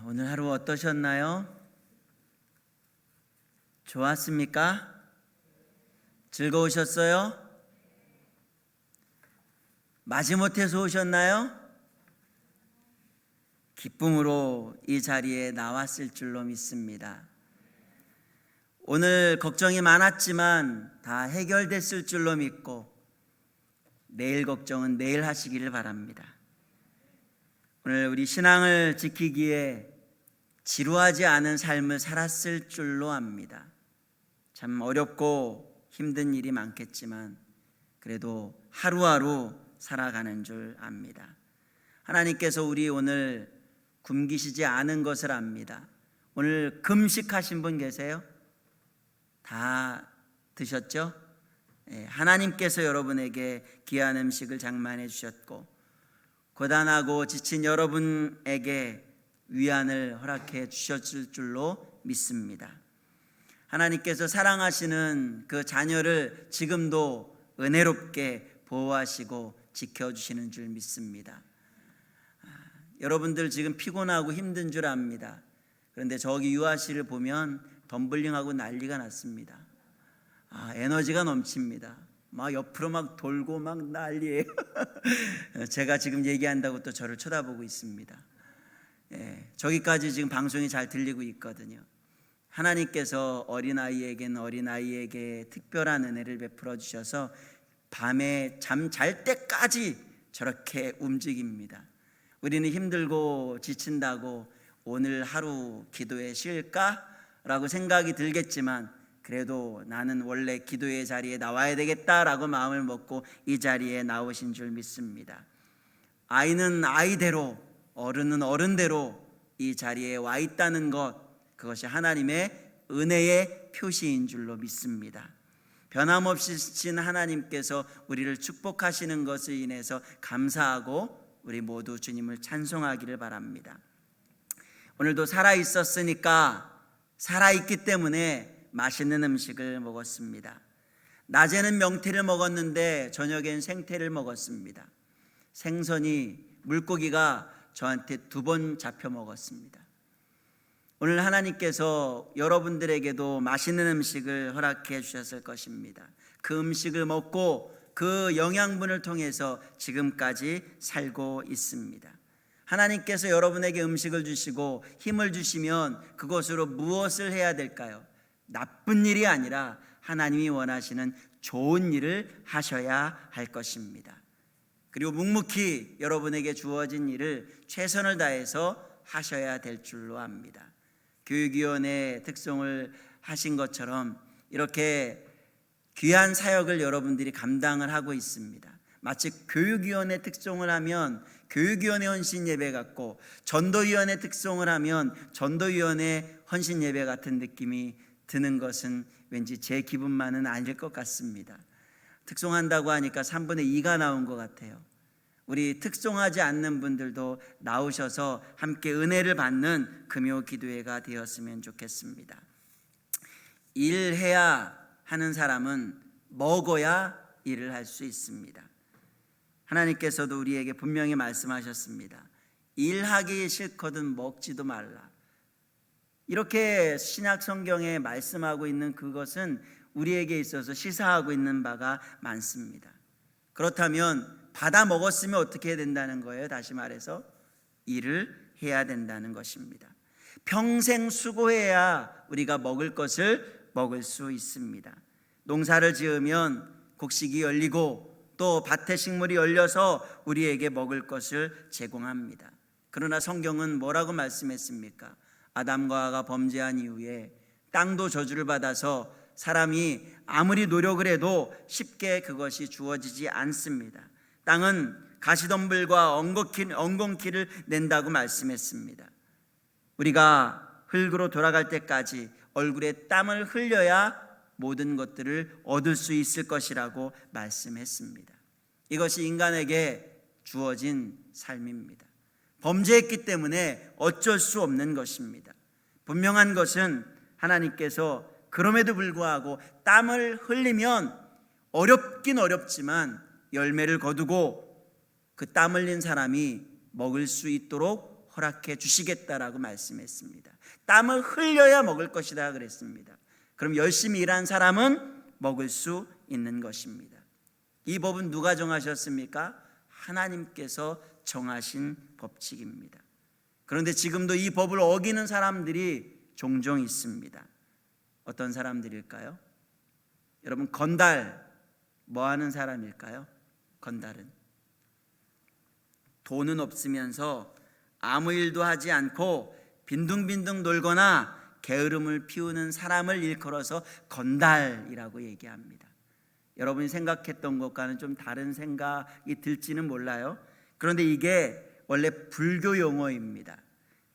오늘 하루 어떠셨나요? 좋았습니까? 즐거우셨어요? 마지못해서 오셨나요? 기쁨으로 이 자리에 나왔을 줄로 믿습니다. 오늘 걱정이 많았지만 다 해결됐을 줄로 믿고 내일 걱정은 내일 하시기를 바랍니다. 오늘 우리 신앙을 지키기에 지루하지 않은 삶을 살았을 줄로 압니다. 참 어렵고 힘든 일이 많겠지만 그래도 하루하루 살아가는 줄 압니다. 하나님께서 우리 오늘 굶기시지 않은 것을 압니다. 오늘 금식하신 분 계세요? 다 드셨죠? 하나님께서 여러분에게 귀한 음식을 장만해 주셨고 고단하고 지친 여러분에게 위안을 허락해 주셨을 줄로 믿습니다. 하나님께서 사랑하시는 그 자녀를 지금도 은혜롭게 보호하시고 지켜주시는 줄 믿습니다. 여러분들 지금 피곤하고 힘든 줄 압니다. 그런데 저기 유아실을 보면 덤블링하고 난리가 났습니다. 에너지가 넘칩니다. 막 옆으로 막 돌고 막 난리예요. 제가 지금 얘기한다고 또 저를 쳐다보고 있습니다. 저기까지 지금 방송이 잘 들리고 있거든요. 하나님께서 어린아이에게는 어린아이에게 특별한 은혜를 베풀어 주셔서 밤에 잠 잘 때까지 저렇게 움직입니다. 우리는 힘들고 지친다고 오늘 하루 기도에 쉴까? 라고 생각이 들겠지만 그래도 나는 원래 기도의 자리에 나와야 되겠다라고 마음을 먹고 이 자리에 나오신 줄 믿습니다. 아이는 아이대로 어른은 어른대로 이 자리에 와 있다는 것, 그것이 하나님의 은혜의 표시인 줄로 믿습니다. 변함없으신 하나님께서 우리를 축복하시는 것을 인해서 감사하고 우리 모두 주님을 찬송하기를 바랍니다. 오늘도 살아있었으니까 살아있기 때문에 맛있는 음식을 먹었습니다. 낮에는 명태를 먹었는데 저녁엔 생태를 먹었습니다. 생선이 물고기가 저한테 2번 잡혀 먹었습니다. 오늘 하나님께서 여러분들에게도 맛있는 음식을 허락해 주셨을 것입니다. 그 음식을 먹고 그 영양분을 통해서 지금까지 살고 있습니다. 하나님께서 여러분에게 음식을 주시고 힘을 주시면 그것으로 무엇을 해야 될까요? 나쁜 일이 아니라 하나님이 원하시는 좋은 일을 하셔야 할 것입니다. 그리고 묵묵히 여러분에게 주어진 일을 최선을 다해서 하셔야 될 줄로 압니다. 교육위원회의 특성을 하신 것처럼 이렇게 귀한 사역을 여러분들이 감당을 하고 있습니다. 마치 교육위원회 특성을 하면 교육위원회 헌신 예배 같고 전도위원회 특성을 하면 전도위원회 헌신 예배 같은 느낌이 드는 것은 왠지 제 기분만은 아닐 것 같습니다. 특송한다고 하니까 3분의 2가 나온 것 같아요. 우리 특송하지 않는 분들도 나오셔서 함께 은혜를 받는 금요 기도회가 되었으면 좋겠습니다. 일해야 하는 사람은 먹어야 일을 할 수 있습니다. 하나님께서도 우리에게 분명히 말씀하셨습니다. 일하기 싫거든 먹지도 말라. 이렇게 신약 성경에 말씀하고 있는 그것은 우리에게 있어서 시사하고 있는 바가 많습니다. 그렇다면 받아 먹었으면 어떻게 해야 된다는 거예요? 다시 말해서 일을 해야 된다는 것입니다. 평생 수고해야 우리가 먹을 것을 먹을 수 있습니다. 농사를 지으면 곡식이 열리고 또 밭에 식물이 열려서 우리에게 먹을 것을 제공합니다. 그러나 성경은 뭐라고 말씀했습니까? 아담과 하와가 범죄한 이후에 땅도 저주를 받아서 사람이 아무리 노력을 해도 쉽게 그것이 주어지지 않습니다. 땅은 가시덤불과 엉겅퀴를 낸다고 말씀했습니다. 우리가 흙으로 돌아갈 때까지 얼굴에 땀을 흘려야 모든 것들을 얻을 수 있을 것이라고 말씀했습니다. 이것이 인간에게 주어진 삶입니다. 범죄했기 때문에 어쩔 수 없는 것입니다. 분명한 것은 하나님께서 그럼에도 불구하고 땀을 흘리면 어렵긴 어렵지만 열매를 거두고 그 땀 흘린 사람이 먹을 수 있도록 허락해 주시겠다라고 말씀했습니다. 땀을 흘려야 먹을 것이다 그랬습니다. 그럼 열심히 일한 사람은 먹을 수 있는 것입니다. 이 법은 누가 정하셨습니까? 하나님께서 정하신 법칙입니다. 그런데 지금도 이 법을 어기는 사람들이 종종 있습니다. 어떤 사람들일까요? 여러분, 건달 뭐 하는 사람일까요? 건달은 돈은 없으면서 아무 일도 하지 않고 빈둥빈둥 놀거나 게으름을 피우는 사람을 일컬어서 건달이라고 얘기합니다. 여러분이 생각했던 것과는 좀 다른 생각이 들지는 몰라요. 그런데 이게 원래 불교 용어입니다.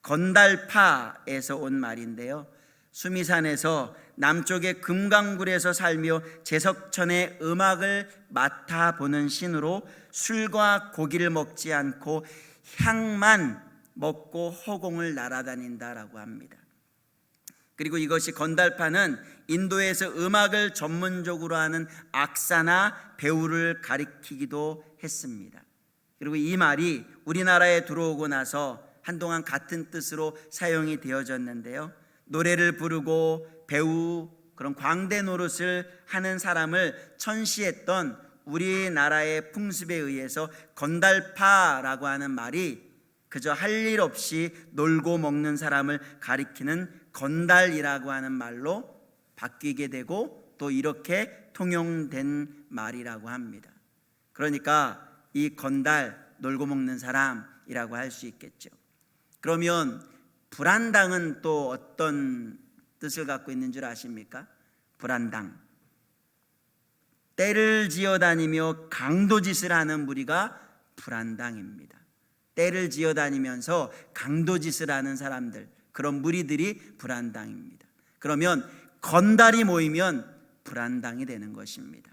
건달파에서 온 말인데요, 수미산에서 남쪽의 금강굴에서 살며 제석천의 음악을 맡아보는 신으로 술과 고기를 먹지 않고 향만 먹고 허공을 날아다닌다라고 합니다. 그리고 이것이 건달파는 인도에서 음악을 전문적으로 하는 악사나 배우를 가리키기도 했습니다. 그리고 이 말이 우리나라에 들어오고 나서 한동안 같은 뜻으로 사용이 되어졌는데요, 노래를 부르고 배우, 그런 광대 노릇을 하는 사람을 천시했던 우리나라의 풍습에 의해서 건달파라고 하는 말이 그저 할 일 없이 놀고 먹는 사람을 가리키는 건달이라고 하는 말로 바뀌게 되고 또 이렇게 통용된 말이라고 합니다. 그러니까 이 건달, 놀고 먹는 사람이라고 할 수 있겠죠. 그러면 불안당은 또 어떤 뜻을 갖고 있는 줄 아십니까? 불안당, 때를 지어다니며 강도짓을 하는 무리가 불안당입니다. 때를 지어다니면서 강도짓을 하는 사람들, 그런 무리들이 불안당입니다. 그러면 건달이 모이면 불안당이 되는 것입니다.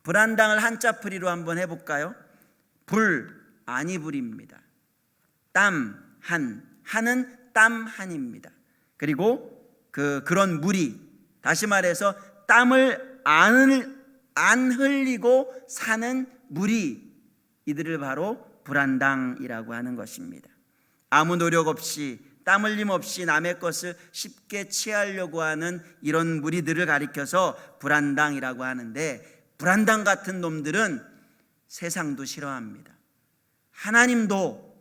불안당을 한자풀이로 한번 해볼까요? 불, 아니불입니다. 땀, 한은 땀한입니다. 그리고 그런 무리, 다시 말해서 땀을 안 흘리고 사는 무리, 이들을 바로 불안당이라고 하는 것입니다. 아무 노력 없이, 땀 흘림 없이 남의 것을 쉽게 취하려고 하는 이런 무리들을 가리켜서 불안당이라고 하는데, 불안당 같은 놈들은 세상도 싫어합니다. 하나님도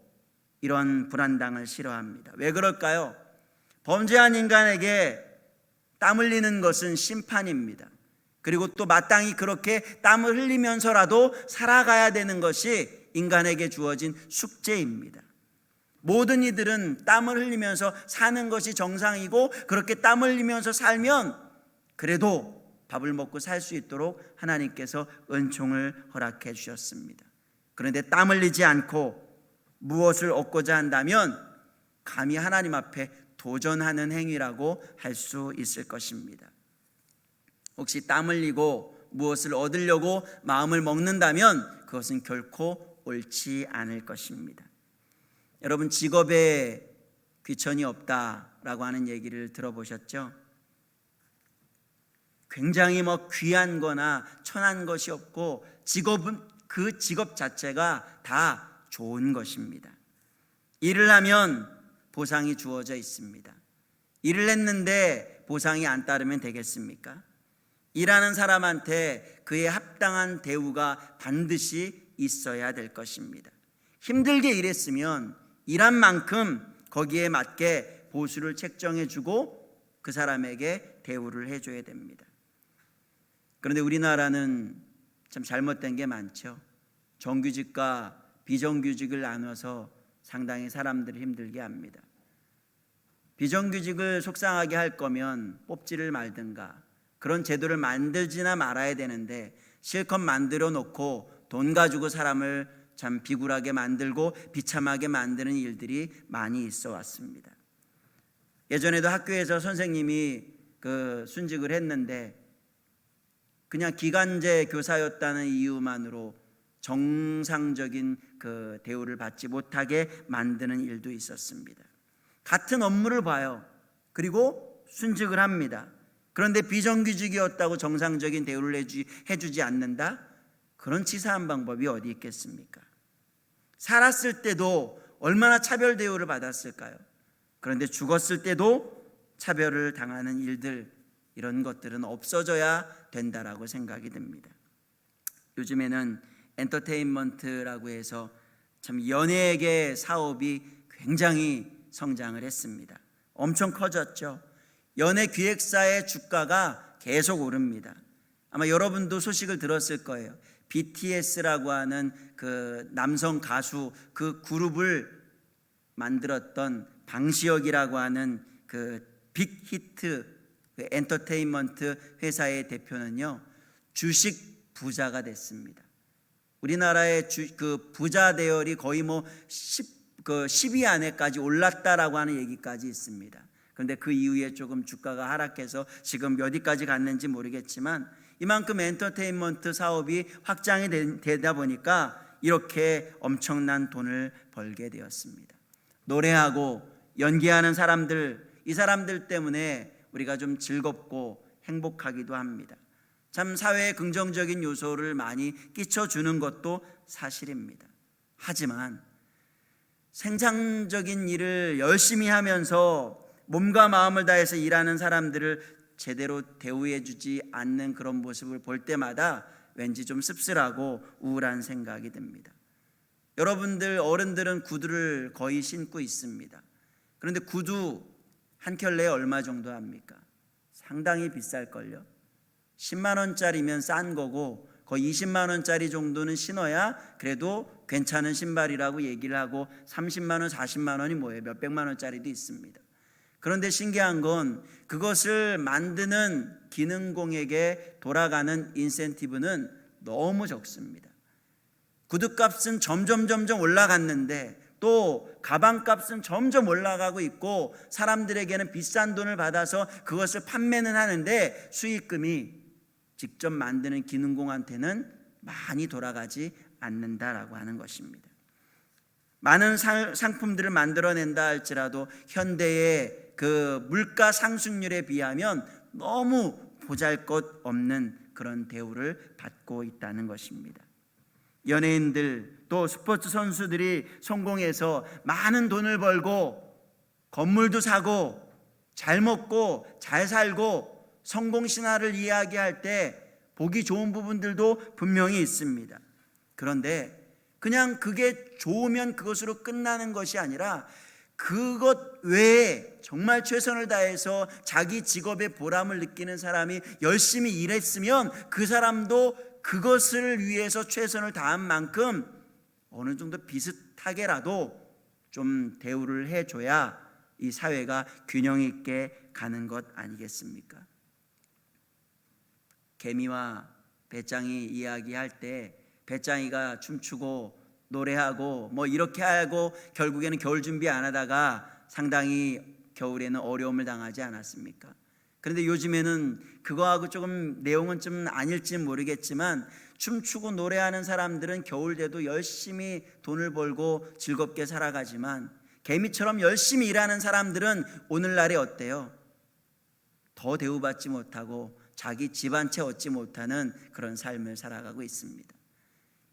이런 불안당을 싫어합니다. 왜 그럴까요? 범죄한 인간에게 땀 흘리는 것은 심판입니다. 그리고 또 마땅히 그렇게 땀을 흘리면서라도 살아가야 되는 것이 인간에게 주어진 숙제입니다. 모든 이들은 땀을 흘리면서 사는 것이 정상이고, 그렇게 땀을 흘리면서 살면 그래도 밥을 먹고 살 수 있도록 하나님께서 은총을 허락해 주셨습니다. 그런데 땀 흘리지 않고 무엇을 얻고자 한다면 감히 하나님 앞에 도전하는 행위라고 할 수 있을 것입니다. 혹시 땀 흘리고 무엇을 얻으려고 마음을 먹는다면 그것은 결코 옳지 않을 것입니다. 여러분, 직업에 귀천이 없다라고 하는 얘기를 들어보셨죠? 굉장히 귀한 거나 천한 것이 없고, 직업은 그 직업 자체가 다 좋은 것입니다. 일을 하면 보상이 주어져 있습니다. 일을 했는데 보상이 안 따르면 되겠습니까? 일하는 사람한테 그에 합당한 대우가 반드시 있어야 될 것입니다. 힘들게 일했으면 일한 만큼 거기에 맞게 보수를 책정해 주고 그 사람에게 대우를 해줘야 됩니다. 그런데 우리나라는 참 잘못된 게 많죠. 정규직과 비정규직을 나눠서 상당히 사람들을 힘들게 합니다. 비정규직을 속상하게 할 거면 뽑지를 말든가 그런 제도를 만들지나 말아야 되는데, 실컷 만들어 놓고 돈 가지고 사람을 참 비굴하게 만들고 비참하게 만드는 일들이 많이 있어 왔습니다. 예전에도 학교에서 선생님이 순직을 했는데 그냥 기간제 교사였다는 이유만으로 정상적인 그 대우를 받지 못하게 만드는 일도 있었습니다. 같은 업무를 봐요. 그리고 순직을 합니다. 그런데 비정규직이었다고 정상적인 대우를 해주지 않는다? 그런 치사한 방법이 어디 있겠습니까? 살았을 때도 얼마나 차별 대우를 받았을까요? 그런데 죽었을 때도 차별을 당하는 일들, 이런 것들은 없어져야 된다라고 생각이 듭니다. 요즘에는 엔터테인먼트라고 해서 참 연예계 사업이 굉장히 성장을 했습니다. 엄청 커졌죠. 연예 기획사의 주가가 계속 오릅니다. 아마 여러분도 소식을 들었을 거예요. BTS라고 하는 그 남성 가수, 그 그룹을 만들었던 방시혁이라고 하는 그 빅히트 그 엔터테인먼트 회사의 대표는요, 주식 부자가 됐습니다. 우리나라의 그 부자 대열이 거의 뭐 10위 안에까지 올랐다라고 하는 얘기까지 있습니다. 그런데 그 이후에 조금 주가가 하락해서 지금 몇 위까지 갔는지 모르겠지만, 이만큼 엔터테인먼트 사업이 확장이 되다 보니까 이렇게 엄청난 돈을 벌게 되었습니다. 노래하고 연기하는 사람들, 이 사람들 때문에 우리가 좀 즐겁고 행복하기도 합니다. 참 사회에 긍정적인 요소를 많이 끼쳐주는 것도 사실입니다. 하지만 생산적인 일을 열심히 하면서 몸과 마음을 다해서 일하는 사람들을 제대로 대우해주지 않는 그런 모습을 볼 때마다 왠지 좀 씁쓸하고 우울한 생각이 듭니다. 여러분들 어른들은 구두를 거의 신고 있습니다. 그런데 구두 한 켤레에 얼마 정도 합니까? 상당히 비쌀걸요. 10만 원짜리면 싼 거고 거의 20만 원짜리 정도는 신어야 그래도 괜찮은 신발이라고 얘기를 하고, 30만 원, 40만 원이 뭐예요? 몇백만 원짜리도 있습니다. 그런데 신기한 건 그것을 만드는 기능공에게 돌아가는 인센티브는 너무 적습니다. 구두값은 점점 올라갔는데 또 가방값은 점점 올라가고 있고, 사람들에게는 비싼 돈을 받아서 그것을 판매는 하는데 수익금이 직접 만드는 기능공한테는 많이 돌아가지 않는다라고 하는 것입니다. 많은 상품들을 만들어낸다 할지라도 현대의 그 물가 상승률에 비하면 너무 보잘것없는 그런 대우를 받고 있다는 것입니다. 연예인들 또 스포츠 선수들이 성공해서 많은 돈을 벌고 건물도 사고 잘 먹고 잘 살고 성공 신화를 이야기할 때 보기 좋은 부분들도 분명히 있습니다. 그런데 그냥 그게 좋으면 그것으로 끝나는 것이 아니라 그것 외에 정말 최선을 다해서 자기 직업의 보람을 느끼는 사람이 열심히 일했으면 그 사람도 그것을 위해서 최선을 다한 만큼 어느 정도 비슷하게라도 좀 대우를 해줘야 이 사회가 균형 있게 가는 것 아니겠습니까? 개미와 배짱이 이야기할 때 배짱이가 춤추고 노래하고 뭐 이렇게 하고 결국에는 겨울 준비 안 하다가 상당히 겨울에는 어려움을 당하지 않았습니까? 그런데 요즘에는 그거하고 조금 내용은 좀 아닐지 모르겠지만 춤추고 노래하는 사람들은 겨울 돼도 열심히 돈을 벌고 즐겁게 살아가지만 개미처럼 열심히 일하는 사람들은 오늘날에 어때요? 더 대우받지 못하고 자기 집 한 채 얻지 못하는 그런 삶을 살아가고 있습니다.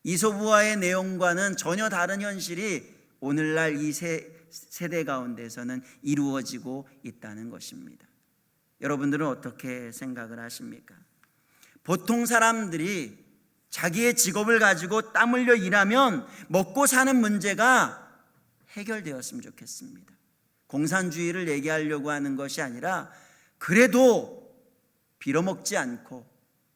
이솝우화의 내용과는 전혀 다른 현실이 오늘날 이 세대 가운데서는 이루어지고 있다는 것입니다. 여러분들은 어떻게 생각을 하십니까? 보통 사람들이 자기의 직업을 가지고 땀 흘려 일하면 먹고 사는 문제가 해결되었으면 좋겠습니다. 공산주의를 얘기하려고 하는 것이 아니라 그래도 빌어먹지 않고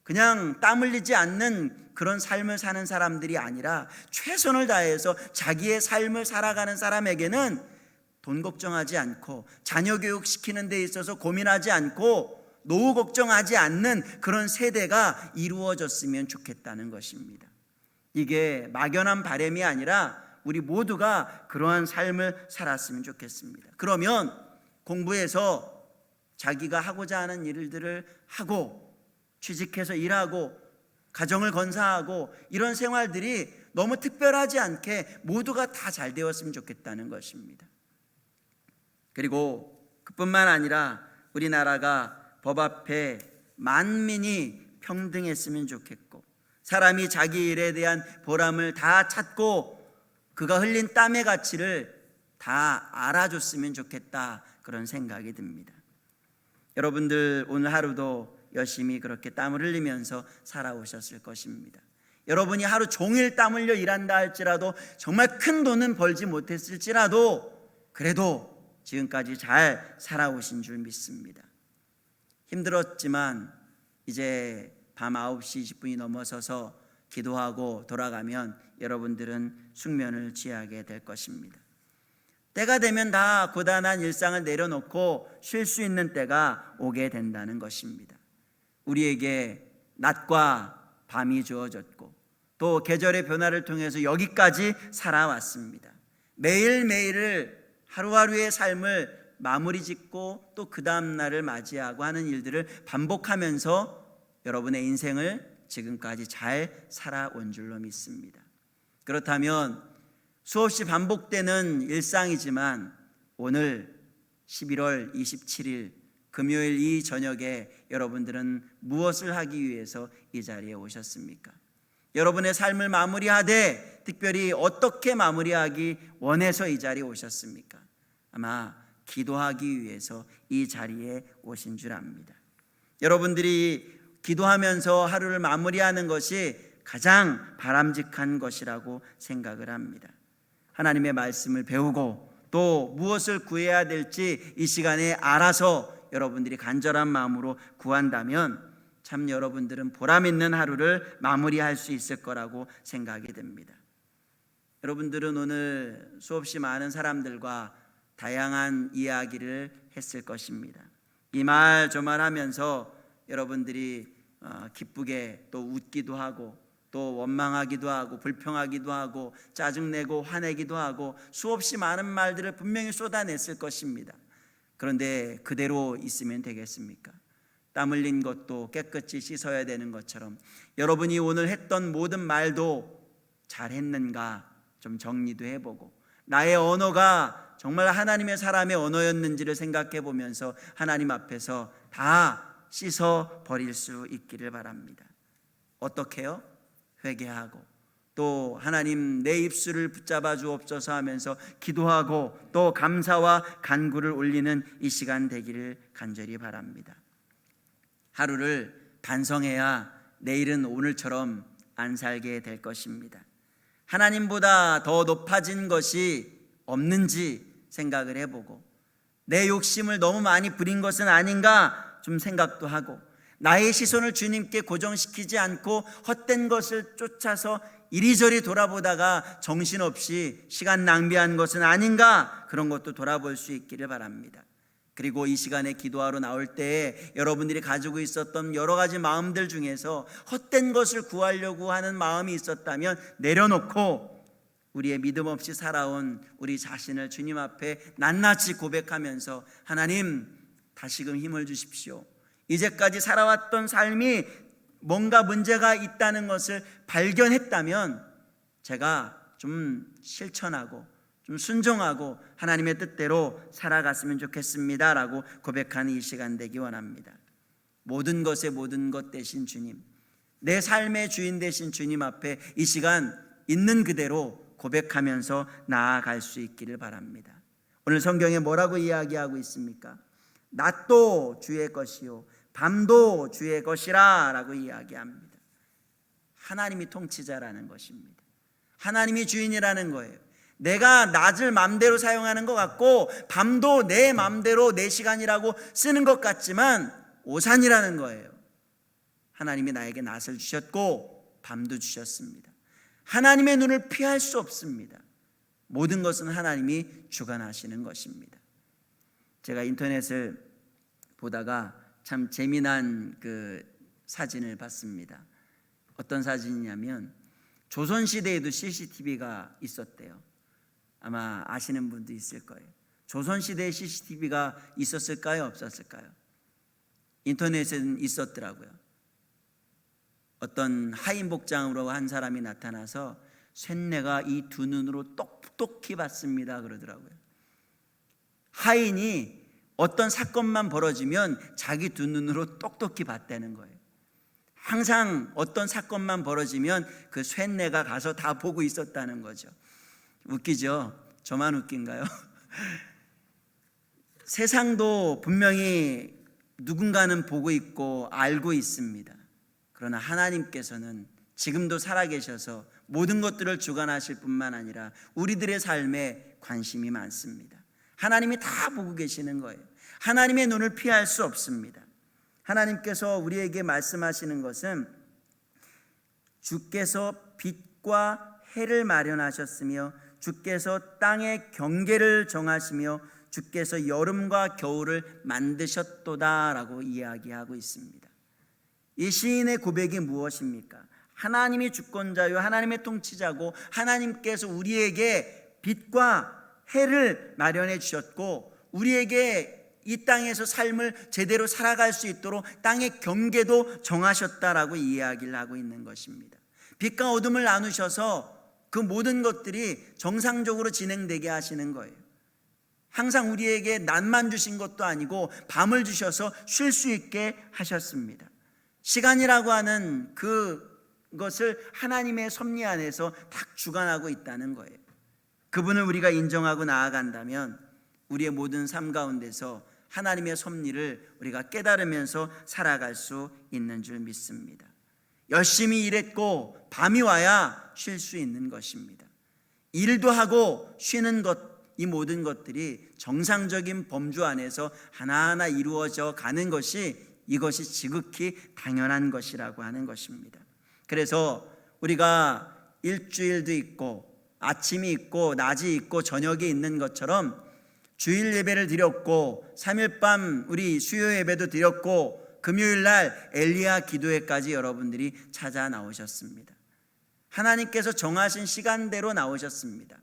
그냥 땀 흘리지 않는 그런 삶을 사는 사람들이 아니라 최선을 다해서 자기의 삶을 살아가는 사람에게는 돈 걱정하지 않고 자녀 교육시키는 데 있어서 고민하지 않고 노후 걱정하지 않는 그런 세대가 이루어졌으면 좋겠다는 것입니다. 이게 막연한 바람이 아니라 우리 모두가 그러한 삶을 살았으면 좋겠습니다. 그러면 공부해서 자기가 하고자 하는 일들을 하고 취직해서 일하고 가정을 건사하고 이런 생활들이 너무 특별하지 않게 모두가 다 잘 되었으면 좋겠다는 것입니다. 그리고 그뿐만 아니라 우리나라가 법 앞에 만민이 평등했으면 좋겠고 사람이 자기 일에 대한 보람을 다 찾고 그가 흘린 땀의 가치를 다 알아줬으면 좋겠다, 그런 생각이 듭니다. 여러분들 오늘 하루도 열심히 그렇게 땀을 흘리면서 살아오셨을 것입니다. 여러분이 하루 종일 땀 흘려 일한다 할지라도, 정말 큰 돈은 벌지 못했을지라도 그래도 지금까지 잘 살아오신 줄 믿습니다. 힘들었지만 이제 밤 9시 20분이 넘어서서 기도하고 돌아가면 여러분들은 숙면을 취하게 될 것입니다. 때가 되면 다 고단한 일상을 내려놓고 쉴 수 있는 때가 오게 된다는 것입니다. 우리에게 낮과 밤이 주어졌고 또 계절의 변화를 통해서 여기까지 살아왔습니다. 매일매일을, 하루하루의 삶을 마무리 짓고 또 그 다음 날을 맞이하고 하는 일들을 반복하면서 여러분의 인생을 지금까지 잘 살아온 줄로 믿습니다. 그렇다면 수없이 반복되는 일상이지만 오늘 11월 27일 금요일 이 저녁에 여러분들은 무엇을 하기 위해서 이 자리에 오셨습니까? 여러분의 삶을 마무리하되 특별히 어떻게 마무리하기 원해서 이 자리에 오셨습니까? 아마 기도하기 위해서 이 자리에 오신 줄 압니다. 여러분들이 기도하면서 하루를 마무리하는 것이 가장 바람직한 것이라고 생각을 합니다. 하나님의 말씀을 배우고 또 무엇을 구해야 될지 이 시간에 알아서 여러분들이 간절한 마음으로 구한다면 참 여러분들은 보람 있는 하루를 마무리할 수 있을 거라고 생각이 됩니다. 여러분들은 오늘 수없이 많은 사람들과 다양한 이야기를 했을 것입니다. 이 말 저 말 하면서 여러분들이 기쁘게 또 웃기도 하고 또 원망하기도 하고 불평하기도 하고 짜증내고 화내기도 하고 수없이 많은 말들을 분명히 쏟아냈을 것입니다. 그런데 그대로 있으면 되겠습니까? 땀 흘린 것도 깨끗이 씻어야 되는 것처럼 여러분이 오늘 했던 모든 말도 잘했는가 좀 정리도 해보고, 나의 언어가 정말 하나님의 사람의 언어였는지를 생각해 보면서 하나님 앞에서 다 씻어 버릴 수 있기를 바랍니다. 어떻게요? 회개하고 또 하나님 내 입술을 붙잡아 주옵소서 하면서 기도하고 또 감사와 간구를 올리는 이 시간 되기를 간절히 바랍니다. 하루를 반성해야 내일은 오늘처럼 안 살게 될 것입니다. 하나님보다 더 높아진 것이 없는지 생각을 해보고, 내 욕심을 너무 많이 부린 것은 아닌가 좀 생각도 하고, 나의 시선을 주님께 고정시키지 않고 헛된 것을 쫓아서 이리저리 돌아보다가 정신없이 시간 낭비한 것은 아닌가, 그런 것도 돌아볼 수 있기를 바랍니다. 그리고 이 시간에 기도하러 나올 때에 여러분들이 가지고 있었던 여러 가지 마음들 중에서 헛된 것을 구하려고 하는 마음이 있었다면 내려놓고 우리의 믿음 없이 살아온 우리 자신을 주님 앞에 낱낱이 고백하면서, 하나님 다시금 힘을 주십시오. 이제까지 살아왔던 삶이 뭔가 문제가 있다는 것을 발견했다면 제가 좀 실천하고 좀 순종하고 하나님의 뜻대로 살아갔으면 좋겠습니다 라고 고백하는 이 시간 되기 원합니다. 모든 것의 모든 것 되신 주님, 내 삶의 주인 되신 주님 앞에 이 시간 있는 그대로 고백하면서 나아갈 수 있기를 바랍니다. 오늘 성경에 뭐라고 이야기하고 있습니까? 낮도 주의 것이요 밤도 주의 것이라 라고 이야기합니다. 하나님이 통치자라는 것입니다. 하나님이 주인이라는 거예요. 내가 낮을 맘대로 사용하는 것 같고 밤도 내 맘대로 내 시간이라고 쓰는 것 같지만 오산이라는 거예요. 하나님이 나에게 낮을 주셨고 밤도 주셨습니다. 하나님의 눈을 피할 수 없습니다. 모든 것은 하나님이 주관하시는 것입니다. 제가 인터넷을 보다가 참 재미난 그 사진을 봤습니다. 어떤 사진이냐면 조선시대에도 CCTV가 있었대요. 아마 아시는 분도 있을 거예요. 조선시대에 CCTV가 있었을까요? 없었을까요? 인터넷에는 있었더라고요. 어떤 하인 복장으로 한 사람이 나타나서 쇳내가 이 두 눈으로 똑똑히 봤습니다 그러더라고요. 하인이 어떤 사건만 벌어지면 자기 두 눈으로 똑똑히 봤다는 거예요. 항상 어떤 사건만 벌어지면 그 쇳내가 가서 다 보고 있었다는 거죠. 웃기죠? 저만 웃긴가요? 세상도 분명히 누군가는 보고 있고 알고 있습니다. 그러나 하나님께서는 지금도 살아계셔서 모든 것들을 주관하실 뿐만 아니라 우리들의 삶에 관심이 많습니다. 하나님이 다 보고 계시는 거예요. 하나님의 눈을 피할 수 없습니다. 하나님께서 우리에게 말씀하시는 것은 주께서 빛과 해를 마련하셨으며 주께서 땅의 경계를 정하시며 주께서 여름과 겨울을 만드셨도다라고 이야기하고 있습니다. 이 시인의 고백이 무엇입니까? 하나님이 주권자요 하나님의 통치자고 하나님께서 우리에게 빛과 해를 마련해 주셨고 우리에게 이 땅에서 삶을 제대로 살아갈 수 있도록 땅의 경계도 정하셨다라고 이야기를 하고 있는 것입니다. 빛과 어둠을 나누셔서 그 모든 것들이 정상적으로 진행되게 하시는 거예요. 항상 우리에게 낮만 주신 것도 아니고 밤을 주셔서 쉴 수 있게 하셨습니다. 시간이라고 하는 그것을 하나님의 섭리 안에서 딱 주관하고 있다는 거예요. 그분을 우리가 인정하고 나아간다면 우리의 모든 삶 가운데서 하나님의 섭리를 우리가 깨달으면서 살아갈 수 있는 줄 믿습니다. 열심히 일했고 밤이 와야 쉴 수 있는 것입니다. 일도 하고 쉬는 것, 이 모든 것들이 정상적인 범주 안에서 하나하나 이루어져 가는 것이 이것이 지극히 당연한 것이라고 하는 것입니다. 그래서 우리가 일주일도 있고 아침이 있고 낮이 있고 저녁이 있는 것처럼 주일 예배를 드렸고 3일 밤 우리 수요 예배도 드렸고 금요일 날 엘리야 기도회까지 여러분들이 찾아 나오셨습니다. 하나님께서 정하신 시간대로 나오셨습니다.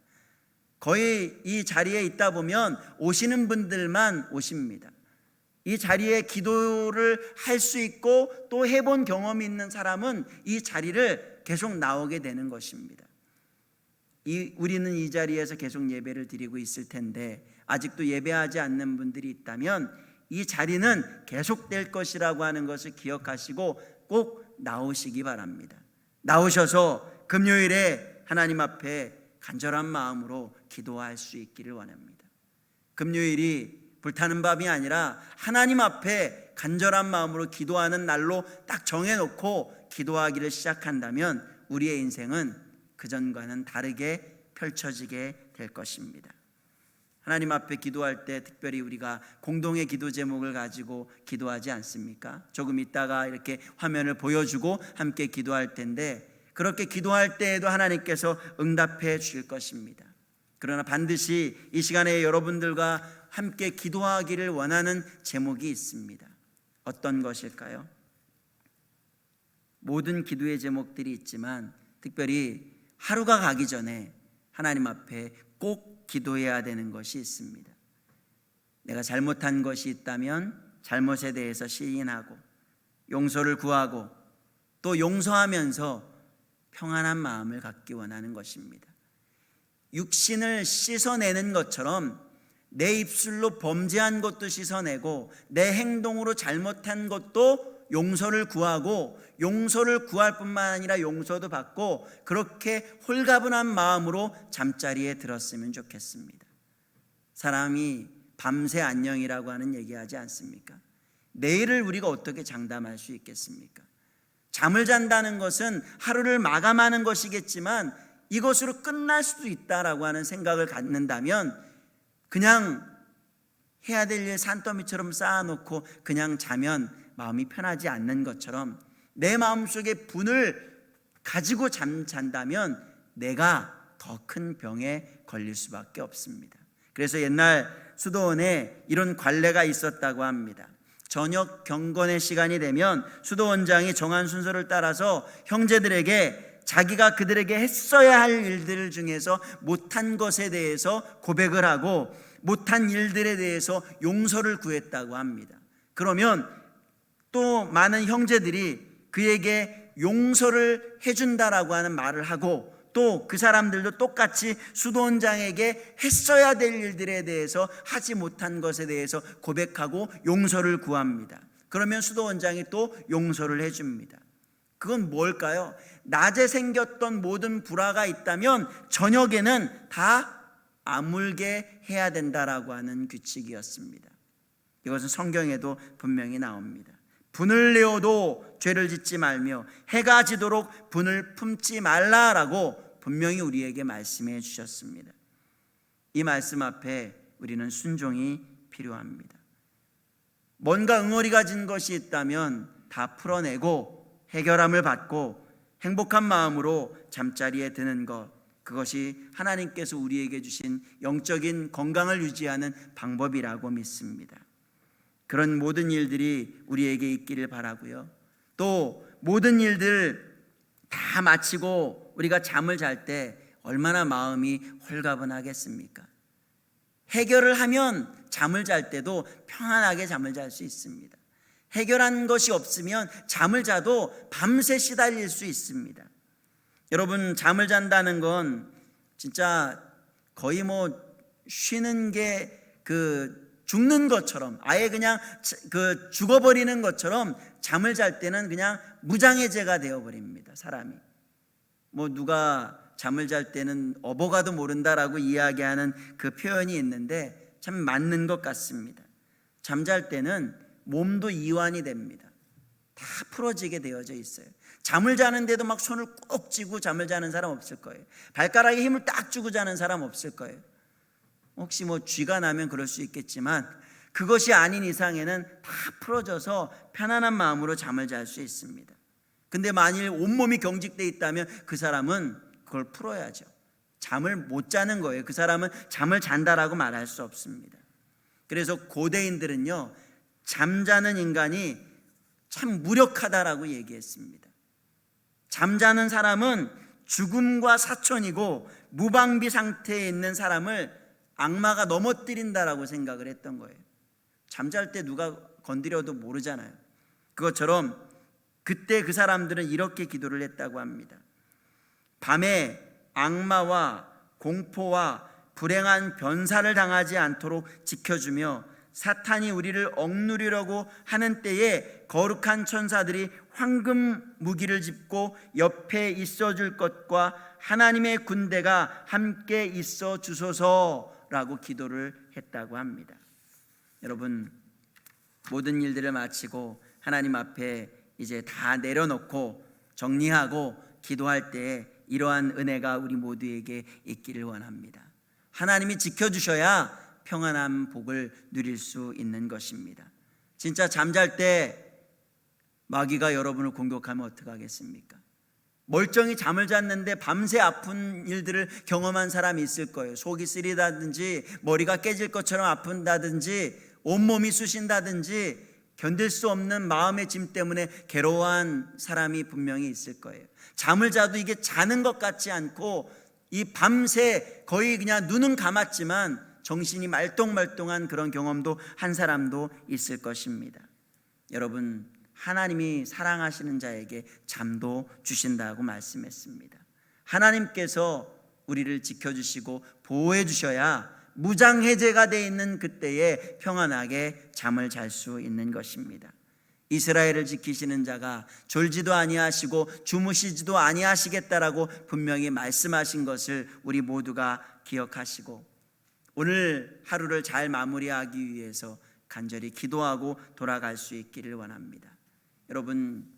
거의 이 자리에 있다 보면 오시는 분들만 오십니다. 이 자리에 기도를 할 수 있고 또 해본 경험이 있는 사람은 이 자리를 계속 나오게 되는 것입니다. 우리는 이 자리에서 계속 예배를 드리고 있을 텐데 아직도 예배하지 않는 분들이 있다면 이 자리는 계속될 것이라고 하는 것을 기억하시고 꼭 나오시기 바랍니다. 나오셔서 금요일에 하나님 앞에 간절한 마음으로 기도할 수 있기를 원합니다. 금요일이 불타는 밤이 아니라 하나님 앞에 간절한 마음으로 기도하는 날로 딱 정해놓고 기도하기를 시작한다면 우리의 인생은 그전과는 다르게 펼쳐지게 될 것입니다. 하나님 앞에 기도할 때 특별히 우리가 공동의 기도 제목을 가지고 기도하지 않습니까? 조금 있다가 이렇게 화면을 보여주고 함께 기도할 텐데 그렇게 기도할 때에도 하나님께서 응답해 주실 것입니다. 그러나 반드시 이 시간에 여러분들과 함께 기도하기를 원하는 제목이 있습니다. 어떤 것일까요? 모든 기도의 제목들이 있지만 특별히 하루가 가기 전에 하나님 앞에 꼭 기도해야 되는 것이 있습니다. 내가 잘못한 것이 있다면 잘못에 대해서 시인하고 용서를 구하고 또 용서하면서 평안한 마음을 갖기 원하는 것입니다. 육신을 씻어내는 것처럼 내 입술로 범죄한 것도 씻어내고 내 행동으로 잘못한 것도 용서를 구하고 용서를 구할 뿐만 아니라 용서도 받고 그렇게 홀가분한 마음으로 잠자리에 들었으면 좋겠습니다. 사람이 밤새 안녕이라고 하는 얘기하지 않습니까? 내일을 우리가 어떻게 장담할 수 있겠습니까? 잠을 잔다는 것은 하루를 마감하는 것이겠지만 이것으로 끝날 수도 있다라고 하는 생각을 갖는다면 그냥 해야 될 일 산더미처럼 쌓아놓고 그냥 자면 마음이 편하지 않는 것처럼 내 마음속에 분을 가지고 잔다면 내가 더 큰 병에 걸릴 수밖에 없습니다. 그래서 옛날 수도원에 이런 관례가 있었다고 합니다. 저녁 경건의 시간이 되면 수도원장이 정한 순서를 따라서 형제들에게 자기가 그들에게 했어야 할 일들 중에서 못한 것에 대해서 고백을 하고 못한 일들에 대해서 용서를 구했다고 합니다. 그러면 또 많은 형제들이 그에게 용서를 해준다라고 하는 말을 하고 또 그 사람들도 똑같이 수도원장에게 했어야 될 일들에 대해서 하지 못한 것에 대해서 고백하고 용서를 구합니다. 그러면 수도원장이 또 용서를 해줍니다. 그건 뭘까요? 낮에 생겼던 모든 불화가 있다면 저녁에는 다 아물게 해야 된다라고 하는 규칙이었습니다. 이것은 성경에도 분명히 나옵니다. 분을 내어도 죄를 짓지 말며 해가 지도록 분을 품지 말라라고 분명히 우리에게 말씀해 주셨습니다. 이 말씀 앞에 우리는 순종이 필요합니다. 뭔가 응어리가 진 것이 있다면 다 풀어내고 해결함을 받고 행복한 마음으로 잠자리에 드는 것, 그것이 하나님께서 우리에게 주신 영적인 건강을 유지하는 방법이라고 믿습니다. 그런 모든 일들이 우리에게 있기를 바라고요. 또 모든 일들 다 마치고 우리가 잠을 잘 때 얼마나 마음이 홀가분하겠습니까? 해결을 하면 잠을 잘 때도 평안하게 잠을 잘 수 있습니다. 해결한 것이 없으면 잠을 자도 밤새 시달릴 수 있습니다. 여러분, 잠을 잔다는 건 진짜 거의 쉬는 게 죽는 것처럼, 아예 그냥 죽어버리는 것처럼 잠을 잘 때는 그냥 무장해제가 되어버립니다. 사람이 누가 잠을 잘 때는 어버가도 모른다라고 이야기하는 그 표현이 있는데 참 맞는 것 같습니다. 잠잘 때는 몸도 이완이 됩니다. 다 풀어지게 되어져 있어요. 잠을 자는데도 막 손을 꼭 쥐고 잠을 자는 사람 없을 거예요. 발가락에 힘을 딱 주고 자는 사람 없을 거예요. 혹시 쥐가 나면 그럴 수 있겠지만 그것이 아닌 이상에는 다 풀어져서 편안한 마음으로 잠을 잘 수 있습니다. 근데 만일 온몸이 경직되어 있다면 그 사람은 그걸 풀어야죠. 잠을 못 자는 거예요. 그 사람은 잠을 잔다라고 말할 수 없습니다. 그래서 고대인들은요, 잠자는 인간이 참 무력하다라고 얘기했습니다. 잠자는 사람은 죽음과 사촌이고 무방비 상태에 있는 사람을 악마가 넘어뜨린다라고 생각을 했던 거예요. 잠잘 때 누가 건드려도 모르잖아요. 그것처럼 그때 그 사람들은 이렇게 기도를 했다고 합니다. 밤에 악마와 공포와 불행한 변사를 당하지 않도록 지켜주며 사탄이 우리를 억누르려고 하는 때에 거룩한 천사들이 황금 무기를 짚고 옆에 있어줄 것과 하나님의 군대가 함께 있어 주소서라고 기도를 했다고 합니다. 여러분, 모든 일들을 마치고 하나님 앞에 이제 다 내려놓고 정리하고 기도할 때 이러한 은혜가 우리 모두에게 있기를 원합니다. 하나님이 지켜주셔야 평안한 복을 누릴 수 있는 것입니다. 진짜 잠잘 때 마귀가 여러분을 공격하면 어떡하겠습니까? 멀쩡히 잠을 잤는데 밤새 아픈 일들을 경험한 사람이 있을 거예요. 속이 쓰리다든지 머리가 깨질 것처럼 아픈다든지 온몸이 쑤신다든지 견딜 수 없는 마음의 짐 때문에 괴로워한 사람이 분명히 있을 거예요. 잠을 자도 이게 자는 것 같지 않고 이 밤새 거의 그냥 눈은 감았지만 정신이 말똥말똥한 그런 경험도 한 사람도 있을 것입니다. 여러분, 하나님이 사랑하시는 자에게 잠도 주신다고 말씀했습니다. 하나님께서 우리를 지켜주시고 보호해 주셔야 무장해제가 되어 있는 그때에 평안하게 잠을 잘 수 있는 것입니다. 이스라엘을 지키시는 자가 졸지도 아니하시고 주무시지도 아니하시겠다라고 분명히 말씀하신 것을 우리 모두가 기억하시고 오늘 하루를 잘 마무리하기 위해서 간절히 기도하고 돌아갈 수 있기를 원합니다. 여러분,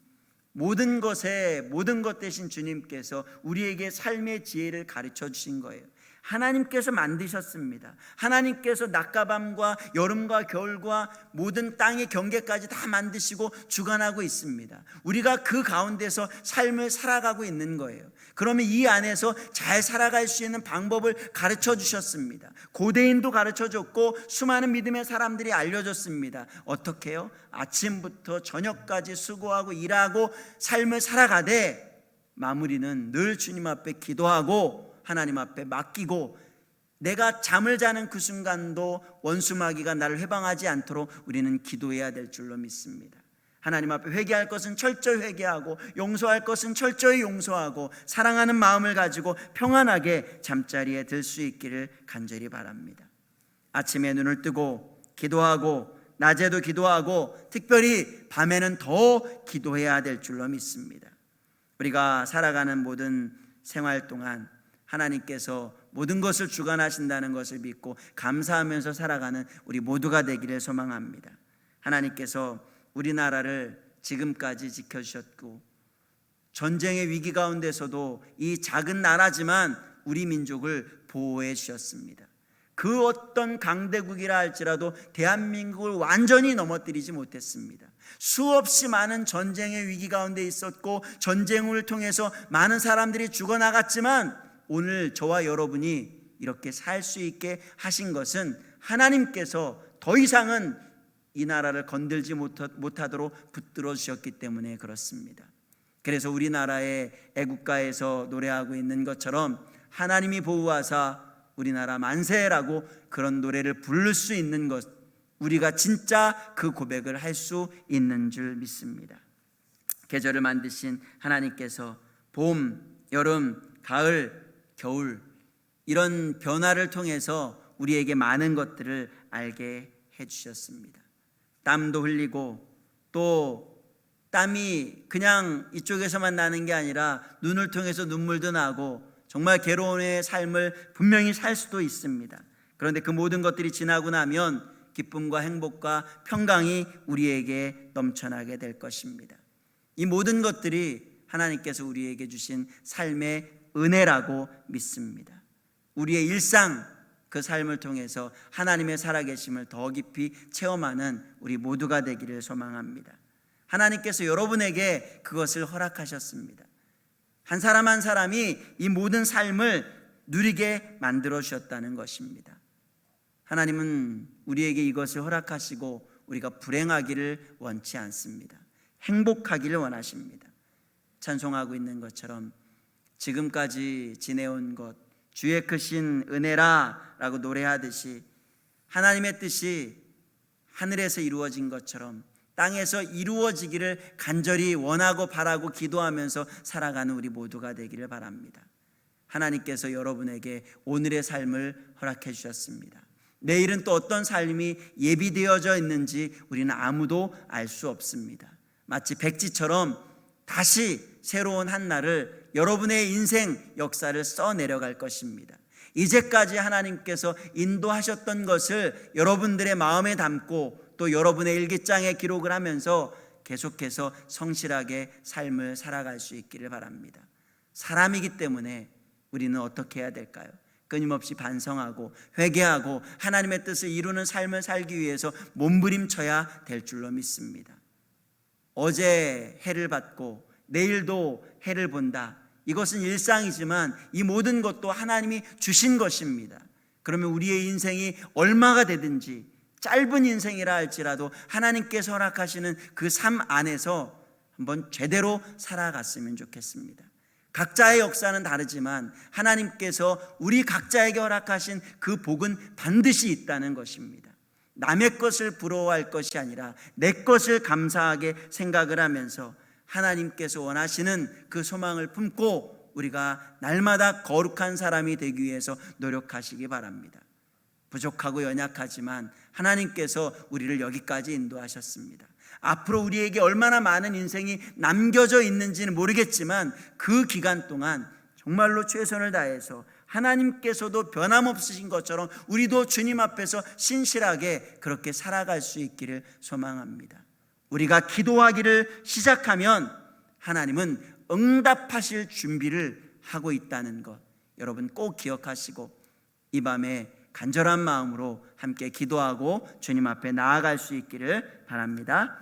모든 것 대신 주님께서 우리에게 삶의 지혜를 가르쳐 주신 거예요. 하나님께서 만드셨습니다. 하나님께서 낮과 밤과 여름과 겨울과 모든 땅의 경계까지 다 만드시고 주관하고 있습니다. 우리가 그 가운데서 삶을 살아가고 있는 거예요. 그러면 이 안에서 잘 살아갈 수 있는 방법을 가르쳐 주셨습니다. 고대인도 가르쳐 줬고 수많은 믿음의 사람들이 알려줬습니다. 어떻게 해요? 아침부터 저녁까지 수고하고 일하고 삶을 살아가되 마무리는 늘 주님 앞에 기도하고 하나님 앞에 맡기고 내가 잠을 자는 그 순간도 원수마귀가 나를 해방하지 않도록 우리는 기도해야 될 줄로 믿습니다. 하나님 앞에 회개할 것은 철저히 회개하고 용서할 것은 철저히 용서하고 사랑하는 마음을 가지고 평안하게 잠자리에 들 수 있기를 간절히 바랍니다. 아침에 눈을 뜨고 기도하고 낮에도 기도하고 특별히 밤에는 더 기도해야 될 줄로 믿습니다. 우리가 살아가는 모든 생활 동안 하나님께서 모든 것을 주관하신다는 것을 믿고 감사하면서 살아가는 우리 모두가 되기를 소망합니다. 하나님께서 우리나라를 지금까지 지켜주셨고 전쟁의 위기 가운데서도 이 작은 나라지만 우리 민족을 보호해 주셨습니다. 그 어떤 강대국이라 할지라도 대한민국을 완전히 넘어뜨리지 못했습니다. 수없이 많은 전쟁의 위기 가운데 있었고 전쟁을 통해서 많은 사람들이 죽어나갔지만 오늘 저와 여러분이 이렇게 살 수 있게 하신 것은 하나님께서 더 이상은 이 나라를 건들지 못하도록 붙들어 주셨기 때문에 그렇습니다. 그래서 우리나라의 애국가에서 노래하고 있는 것처럼 하나님이 보호하사 우리나라 만세라고 그런 노래를 부를 수 있는 것, 우리가 진짜 그 고백을 할 수 있는 줄 믿습니다. 계절을 만드신 하나님께서 봄, 여름, 가을, 겨울 이런 변화를 통해서 우리에게 많은 것들을 알게 해주셨습니다. 땀도 흘리고 또 땀이 그냥 이쪽에서만 나는 게 아니라 눈을 통해서 눈물도 나고 정말 괴로움의 삶을 분명히 살 수도 있습니다. 그런데 그 모든 것들이 지나고 나면 기쁨과 행복과 평강이 우리에게 넘쳐나게 될 것입니다. 이 모든 것들이 하나님께서 우리에게 주신 삶의 은혜라고 믿습니다. 우리의 일상 그 삶을 통해서 하나님의 살아계심을 더 깊이 체험하는 우리 모두가 되기를 소망합니다. 하나님께서 여러분에게 그것을 허락하셨습니다. 한 사람 한 사람이 이 모든 삶을 누리게 만들어 주셨다는 것입니다. 하나님은 우리에게 이것을 허락하시고 우리가 불행하기를 원치 않습니다. 행복하기를 원하십니다. 찬송하고 있는 것처럼 지금까지 지내온 것 주의 크신 은혜라 라고 노래하듯이 하나님의 뜻이 하늘에서 이루어진 것처럼 땅에서 이루어지기를 간절히 원하고 바라고 기도하면서 살아가는 우리 모두가 되기를 바랍니다. 하나님께서 여러분에게 오늘의 삶을 허락해 주셨습니다. 내일은 또 어떤 삶이 예비되어져 있는지 우리는 아무도 알 수 없습니다. 마치 백지처럼 다시 새로운 한 날을 여러분의 인생 역사를 써내려갈 것입니다. 이제까지 하나님께서 인도하셨던 것을 여러분들의 마음에 담고 또 여러분의 일기장에 기록을 하면서 계속해서 성실하게 삶을 살아갈 수 있기를 바랍니다. 사람이기 때문에 우리는 어떻게 해야 될까요? 끊임없이 반성하고 회개하고 하나님의 뜻을 이루는 삶을 살기 위해서 몸부림쳐야 될 줄로 믿습니다. 어제 해를 받고 내일도 해를 본다. 이것은 일상이지만 이 모든 것도 하나님이 주신 것입니다. 그러면 우리의 인생이 얼마가 되든지 짧은 인생이라 할지라도 하나님께서 허락하시는 그 삶 안에서 한번 제대로 살아갔으면 좋겠습니다. 각자의 역사는 다르지만 하나님께서 우리 각자에게 허락하신 그 복은 반드시 있다는 것입니다. 남의 것을 부러워할 것이 아니라 내 것을 감사하게 생각을 하면서 하나님께서 원하시는 그 소망을 품고 우리가 날마다 거룩한 사람이 되기 위해서 노력하시기 바랍니다. 부족하고 연약하지만 하나님께서 우리를 여기까지 인도하셨습니다. 앞으로 우리에게 얼마나 많은 인생이 남겨져 있는지는 모르겠지만 그 기간 동안 정말로 최선을 다해서 하나님께서도 변함없으신 것처럼 우리도 주님 앞에서 신실하게 그렇게 살아갈 수 있기를 소망합니다. 우리가 기도하기를 시작하면 하나님은 응답하실 준비를 하고 있다는 것 여러분 꼭 기억하시고 이 밤에 간절한 마음으로 함께 기도하고 주님 앞에 나아갈 수 있기를 바랍니다.